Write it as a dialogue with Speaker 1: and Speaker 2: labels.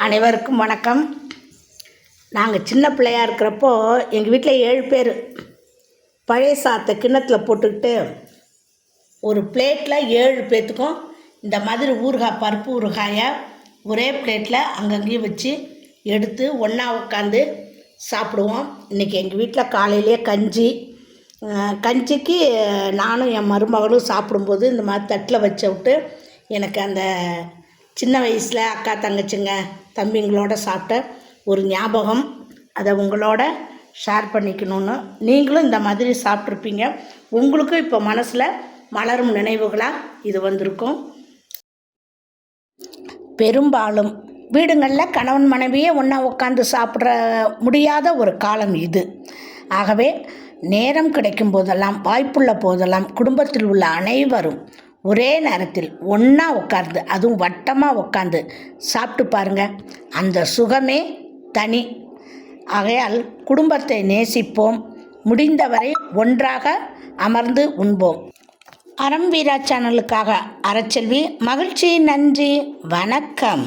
Speaker 1: அனைவருக்கும் வணக்கம். நாங்கள் சின்ன பிள்ளையாக இருக்கிறப்போ எங்கள் வீட்டில் 7 பேர். பழைய சாதத்தை கிண்ணத்தில் போட்டுக்கிட்டு ஒரு பிளேட்டில் 7 பேர்த்துக்கும் இந்த மாதிரி ஊறுகாய், பருப்பு ஊறுகாயை ஒரே பிளேட்டில் அங்கங்கேயும் வச்சு எடுத்து ஒன்றா உட்காந்து சாப்பிடுவோம். இன்றைக்கி எங்கள் வீட்டில் காலையிலே கஞ்சிக்கு நானும் என் மருமகளும் சாப்பிடும்போது இந்த மாதிரி தட்டில் வச்சு விட்டு எனக்கு அந்த சின்ன வயசில் அக்கா தங்கச்சிங்க தம்பிங்களோட சாப்பிட்ட ஒரு ஞாபகம், அதை உங்களோட ஷேர் பண்ணிக்கணுன்னு. நீங்களும் இந்த மாதிரி சாப்பிட்ருப்பீங்க. உங்களுக்கும் இப்போ மனசில் மலரும் நினைவுகளாக இது வந்திருக்கும். பெரும்பாலும் வீடுங்களில் கணவன் மனைவியே ஒன்றா உட்காந்து சாப்பிட்ற முடியாத ஒரு காலம் இது. ஆகவே நேரம் கிடைக்கும் போதெல்லாம், வாய்ப்புள்ள போதெல்லாம் குடும்பத்தில் உள்ள அனைவரும் ஒரே நேரத்தில் ஒன்றா உட்கார்ந்து, அதுவும் வட்டமாக உட்காந்து சாப்பிட்டு பாருங்கள். அந்த சுகமே தனி. ஆகையால் குடும்பத்தை நேசிப்போம், முடிந்தவரை ஒன்றாக அமர்ந்து உண்போம். அறம் வீரா சேனலுக்காக அறச்செல்வி. மகிழ்ச்சி. நன்றி. வணக்கம்.